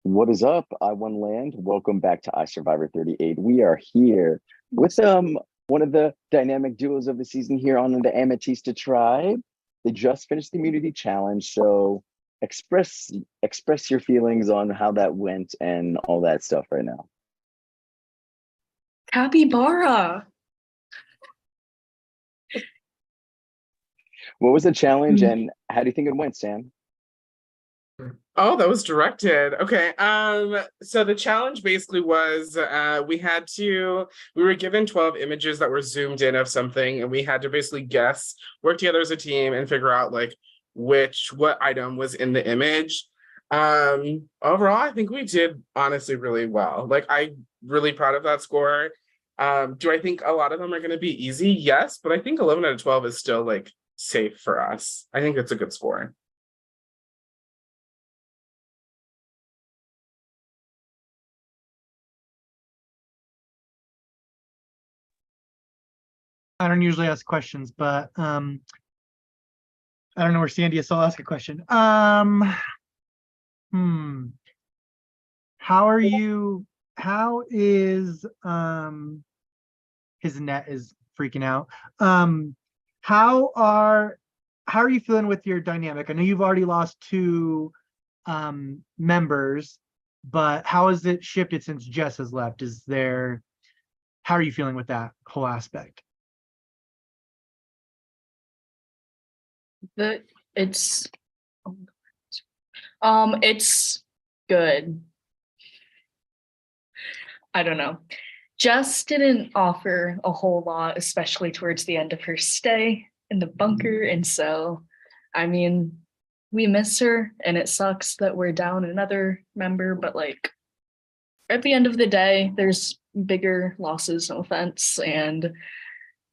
What is up? I won land. Welcome back to iSurvivor 38. We are here with one of the dynamic duos of the season here on the Ametista tribe. They just finished the immunity challenge, so express your feelings on how that went and all that stuff right now. Capybara. What was the challenge and how do you think it went, Sam? Oh, that was directed. Okay. So the challenge basically was we were given 12 images that were zoomed in of something, and we had to basically guess, work together as a team and figure out like what item was in the image. Overall, I think we did honestly really well. Like I'm really proud of that score. Do I think a lot of them are gonna be easy? Yes, but I think 11 out of 12 is still like safe for us. I think it's a good score. I don't usually ask questions, but I don't know where Sandy is, so I'll ask a question. Hmm. How is his net is freaking out. How are you feeling with your dynamic? I know you've already lost two members, but how has it shifted since Jess has left? How are you feeling with that whole aspect? It's it's good. I don't know. Jess didn't offer a whole lot, especially towards the end of her stay in the bunker. And so, I mean, we miss her and it sucks that we're down another member, but like at the end of the day, there's bigger losses, no offense. And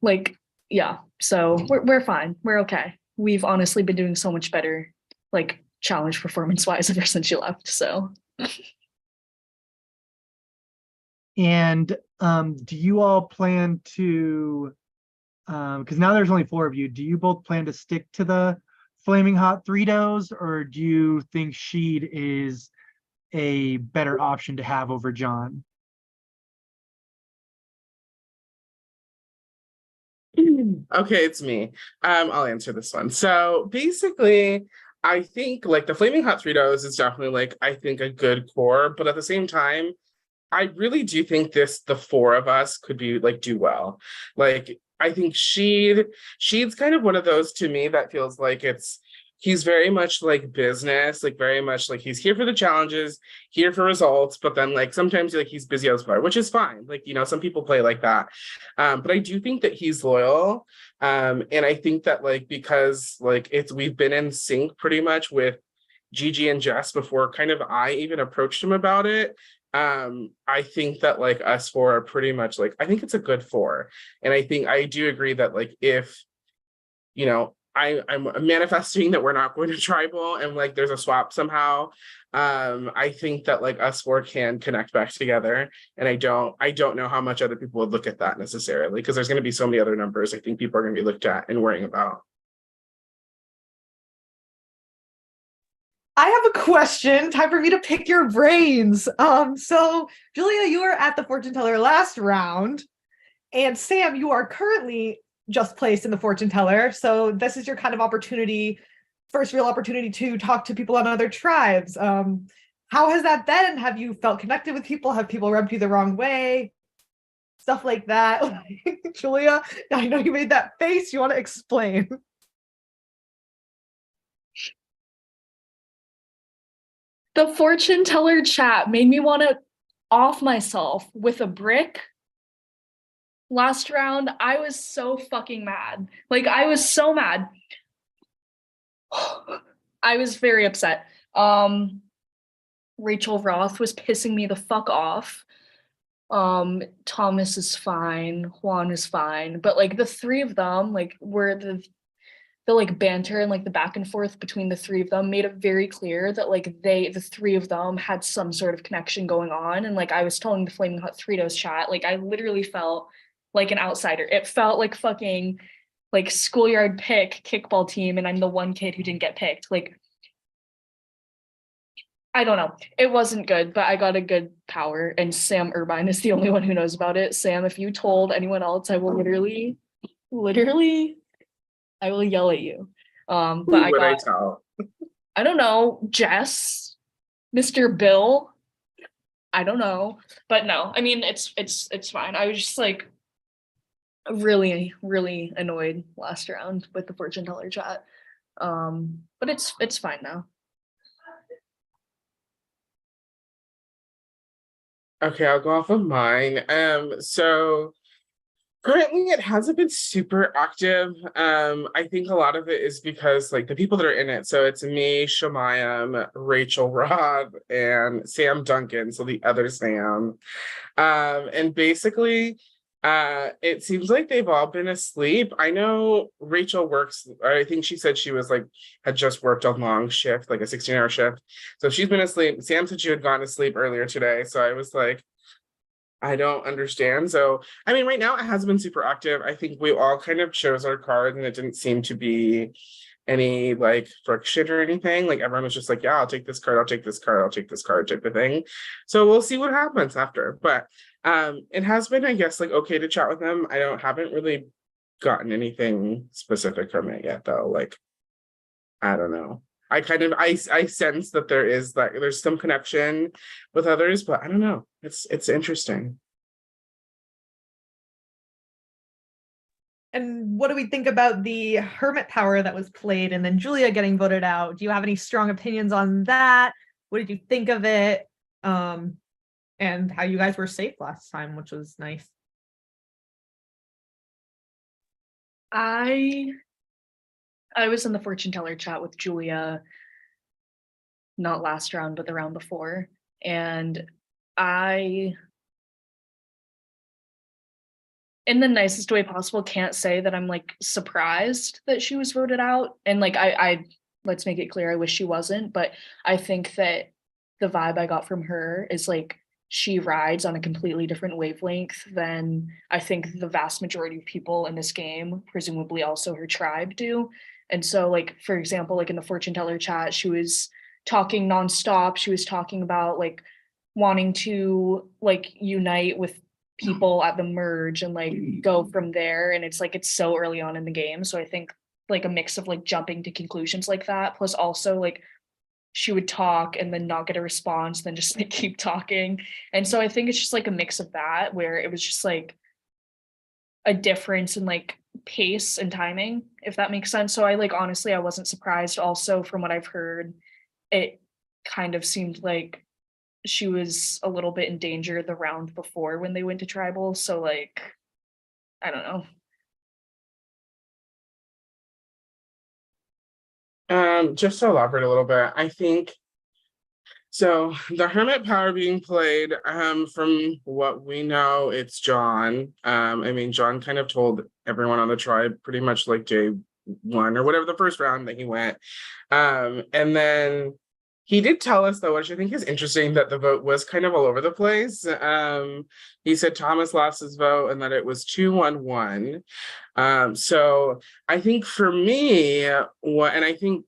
like, yeah, so we're fine. We're okay. We've honestly been doing so much better, like challenge performance wise ever since you left. So And do you all plan to, because now there's only four of you, do you both plan to stick to the Flaming Hot Fritos, or do you think Sheed is a better option to have over John? Okay, it's me. I'll answer this one. So basically, I think like the Flaming Hot Fritos is definitely like I think a good core, but at the same time, I really do think the four of us could be like do well. Like I think Sheed's kind of one of those to me that feels like he's very much like business, like very much like he's here for the challenges, here for results, but then like sometimes like he's busy elsewhere, which is fine. Like, you know, some people play like that. But I do think that he's loyal. And I think that like because like we've been in sync pretty much with Gigi and Jess before kind of I even approached him about it. I think that like us four are pretty much like I think it's a good four. And I think I do agree that like if you know I'm manifesting that we're not going to tribal and like there's a swap somehow. I think that like us four can connect back together. And I don't know how much other people would look at that necessarily, because there's going to be so many other numbers I think people are going to be looked at and worrying about. I have a question. Time for me to pick your brains. So Julia, you were at the fortune teller last round, and Sam, you are currently just placed in the fortune teller. So this is your kind of opportunity, first real opportunity to talk to people on other tribes. How has that been? Have you felt connected with people? Have people rubbed you the wrong way? Stuff like that. Julia, I know you made that face. You want to explain? the fortune teller chat made me want to off myself with a brick. Last round, I was so fucking mad. Like, I was so mad. I was very upset. Rachel Roth was pissing me the fuck off. Thomas is fine. Juan is fine. But like the three of them, like were the like banter and like the back and forth between the three of them made it very clear that like the three of them had some sort of connection going on. And like I was telling the Flaming Hot Fritos chat, like I literally felt like an outsider. It felt like fucking like schoolyard pick kickball team, and I'm the one kid who didn't get picked. Like I don't know. It wasn't good, but I got a good power, and Sam Irvine is the only one who knows about it. Sam, if you told anyone else, I will literally, I will yell at you. But Who I would I got, tell? I don't know, Jess, Mr. Bill. I don't know, but no. I mean, it's fine. I was just like really, really annoyed last round with the fortune teller chat. But it's fine now. Okay, I'll go off of mine. So currently it hasn't been super active. I think a lot of it is because like the people that are in it. So it's me, Shemayam, Rachel Robb, and Sam Duncan. So the other Sam. And basically, it seems like they've all been asleep. I know Rachel works, or I think she said she was like had just worked a long shift, like a 16-hour shift. So she's been asleep. Sam said she had gone to sleep earlier today. So I was like, I don't understand. So, I mean, right now it hasn't been super active. I think we all kind of chose our card and it didn't seem to be any like friction or anything. Like everyone was just like, yeah, I'll take this card, I'll take this card, I'll take this card type of thing. So we'll see what happens after. But it has been, I guess, like okay to chat with them. Haven't really gotten anything specific from it yet though. Like, I don't know. I sense that there's some connection with others, but I don't know. It's interesting. And what do we think about the hermit power that was played and then Julia getting voted out? Do you have any strong opinions on that? What did you think of it? And how you guys were safe last time, which was nice. I was in the fortune teller chat with Julia, not last round, but the round before. And I, in the nicest way possible, can't say that I'm like surprised that she was voted out. And like, I let's make it clear, I wish she wasn't, but I think that the vibe I got from her is like, she rides on a completely different wavelength than I think the vast majority of people in this game, presumably also her tribe, do. And so, like, for example, like in the fortune teller chat, she was talking nonstop. She was talking about like wanting to like unite with people at the merge and like go from there. And it's like it's so early on in the game. So I think like a mix of like jumping to conclusions like that, plus also like she would talk and then not get a response, then just like keep talking. And so I think it's just like a mix of that where it was just like a difference in like pace and timing, if that makes sense. So I like honestly, I wasn't surprised. Also, from what I've heard, it kind of seemed like she was a little bit in danger the round before when they went to tribal. So like, I don't know. Just to elaborate a little bit, I think so the hermit power being played, from what we know, it's John. I mean, John kind of told everyone on the tribe pretty much like day one or whatever the first round that he went. And then he did tell us though, which I think is interesting, that the vote was kind of all over the place. He said Thomas lost his vote and that it was 2-1-1. So I think for me, and I think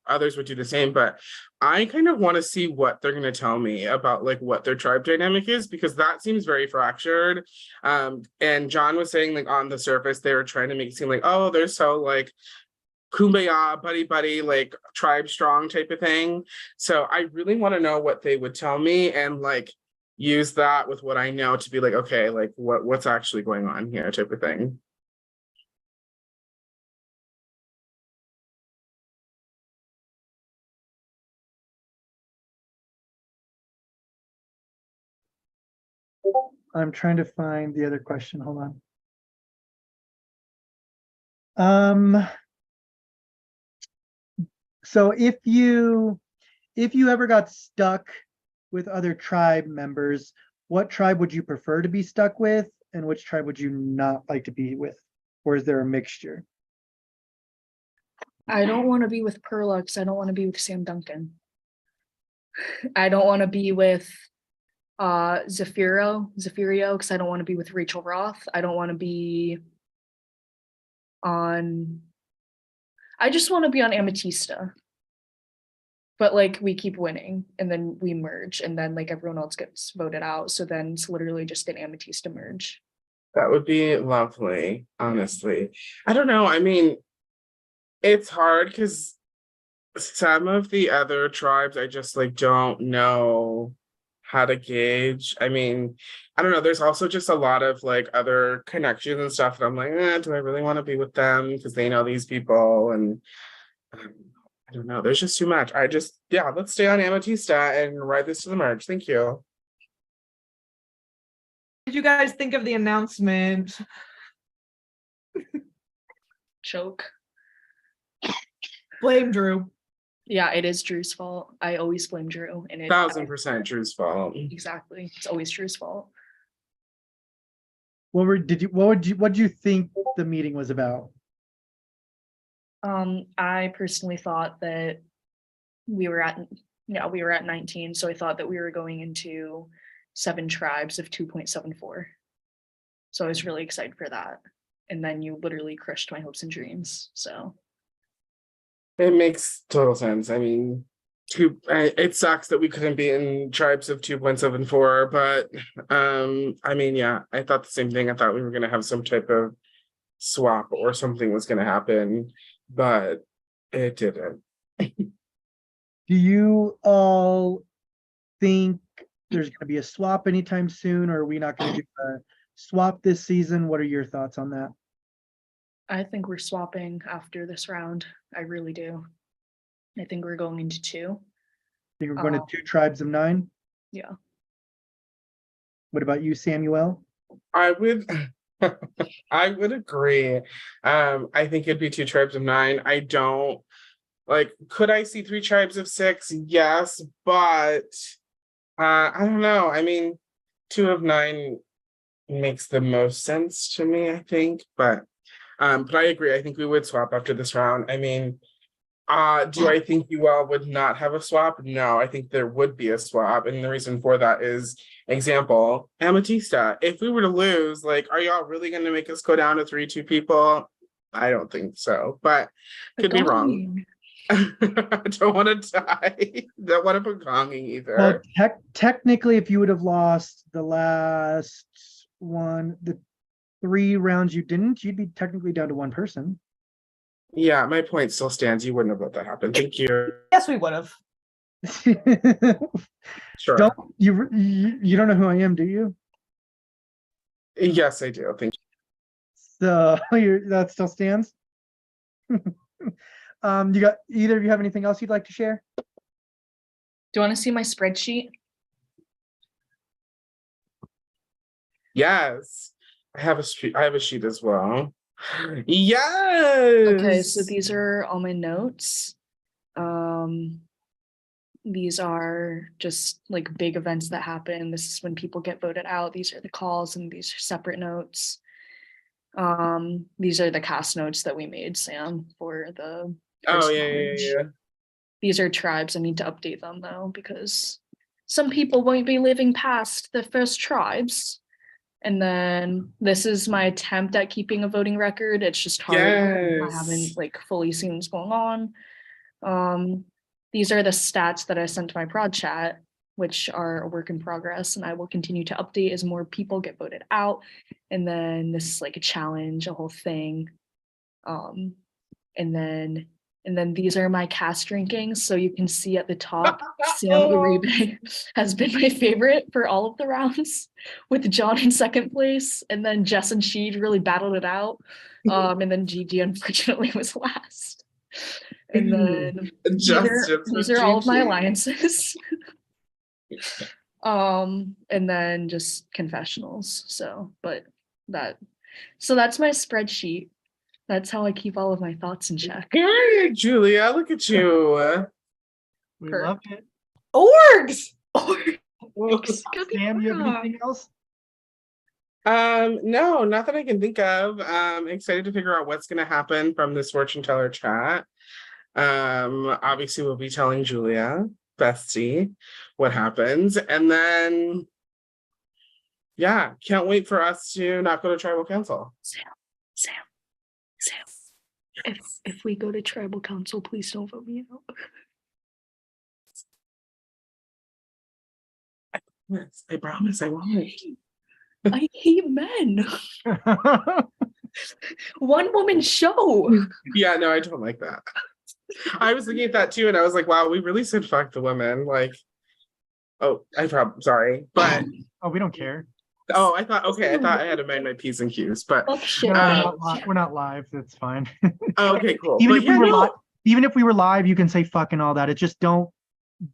others would do the same, but I kind of want to see what they're going to tell me about like what their tribe dynamic is, because that seems very fractured. And John was saying like on the surface they were trying to make it seem like, oh, they're so like kumbaya, buddy buddy, like tribe strong type of thing. So I really want to know what they would tell me and like use that with what I know to be like, okay, like what's actually going on here type of thing. I'm trying to find the other question. Hold on. So if you ever got stuck with other tribe members, what tribe would you prefer to be stuck with, and which tribe would you not like to be with? Or is there a mixture? I don't want to be with Perla because I don't want to be with Sam Duncan. I don't want to be with Zephyrio because I don't want to be with Rachel Roth. I don't want to be on, I just want to be on Ametista. But like we keep winning and then we merge and then like everyone else gets voted out. So then it's literally just an Amethyst merge. That would be lovely, honestly. I don't know. I mean, it's hard because some of the other tribes I just like don't know how to gauge. I mean, I don't know. There's also just a lot of like other connections and stuff that I'm like, do I really want to be with them because they know these people? And um, I don't know. There's just too much. Yeah, let's stay on Amethysta and ride this to the merge. Thank you. What did you guys think of the announcement? Choke. Blame Drew. Yeah, it is Drew's fault. I always blame Drew and it 1000% Drew's fault. exactly. It's always Drew's fault. What do you think the meeting was about? I personally thought that we were at 19, so I thought that we were going into 7 tribes of 2.74. So I was really excited for that. And then you literally crushed my hopes and dreams. So It makes total sense. I mean, it sucks that we couldn't be in tribes of 2.74, but I mean, yeah, I thought the same thing. I thought we were gonna have some type of swap or something was gonna happen, but it didn't. Do you all think there's going to be a swap anytime soon, or are we not going to do a swap this season? What are your thoughts on that? I think we're swapping after this round. I really do. I think we're going into 2. Think we're going to 2 tribes of 9? Yeah. What about you, Samuel? I would I would agree. I think it'd be 2 tribes of 9. I don't like, could I see 3 tribes of 6? Yes, but I don't know. I mean, 2 of 9 makes the most sense to me, I think, but I agree. I think we would swap after this round. I mean, do I think you all would not have a swap? No, I think there would be a swap. And the reason for that is, example, Amethysta. If we were to lose, like, are y'all really going to make us go down to 3-2 people? I don't think so, but could be wrong. I don't want to die. Don't want to put gonging either. Well, technically, if you would have lost the last the 3 rounds you didn't, you'd be technically down to 1 person. Yeah, my point still stands. You wouldn't have let that happen. Thank you. Yes, we would have. Sure. You don't know who I am, do you? Yes, I do. Thank you. So that still stands. You got either of you have anything else you'd like to share? Do you want to see my spreadsheet? Yes, I have a sheet as well. Yes. Okay, so these are all my notes. These are just like big events that happen. This is when people get voted out. These are the calls and these are separate notes. These are the cast notes that we made, Sam, for the Oh first yeah. knowledge. These are tribes. I need to update them though, because some people won't be living past the first tribes. And then this is my attempt at keeping a voting record. It's just hard. Yes. I haven't like fully seen what's going on. These are the stats that I sent to my prod chat, which are a work in progress, and I will continue to update as more people get voted out. And then this is like a challenge, a whole thing. And then these are my cast rankings. So you can see at the top, Sam Uribe has been my favorite for all of the rounds, with John in 2nd place. And then Jess and Sheed really battled it out. And then Gigi unfortunately was last. And then these are all of my alliances. And then just confessionals. So that's my spreadsheet. That's how I keep all of my thoughts in check. Hey, Julia, look at you. We love it. Orgs! Sam, you have anything else? No, not that I can think of. Excited to figure out what's gonna happen from this fortune teller chat. Obviously we'll be telling Julia, bestie, what happens, and then yeah, can't wait for us to not go to tribal council. Sam, if we go to tribal council, please don't vote me out. I promise I won't. I hate men. One woman show. Yeah, no, I don't like that. I was looking at that too, and I was like, wow, we really said fuck the women. Like, oh, sorry. But Oh, we don't care. oh, I thought I had to mind my P's and Q's, but Fuck shit. No, Um, we're not live. That's fine. oh, okay, cool. Even But if we yeah, were no, live, even if we were live, you can say fuck and all that. It just don't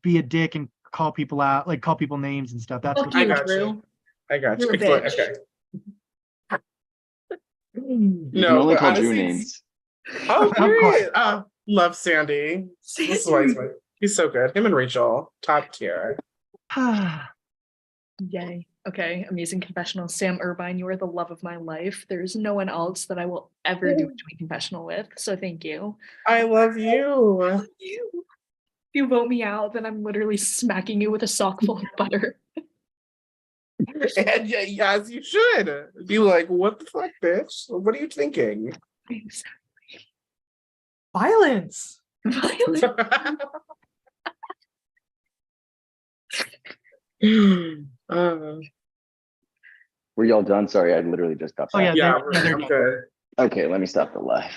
be a dick and call people out, like call people names and stuff. That's Fuck what I you, got Drew. you. I got you. You're a Excellent. bitch. Okay. You can No, only but call Drew honestly, names. oh, Of course. great. Love Sandy. This is why he's so good. Him and Rachel, top tier. Yay. Okay, amazing confessional. Sam Irvine, you are the love of my life. There's no one else that I will ever do a joint confessional with. So thank you. I love you. You. If you vote me out, then I'm literally smacking you with a sock full of butter. And yeah, as you should. Be like, what the fuck, bitch? What are you thinking? Violence. Violent. Uh, Were y'all done? Sorry, I literally just got Oh, yeah, back. yeah, they're I'm good. Okay, let me stop the live.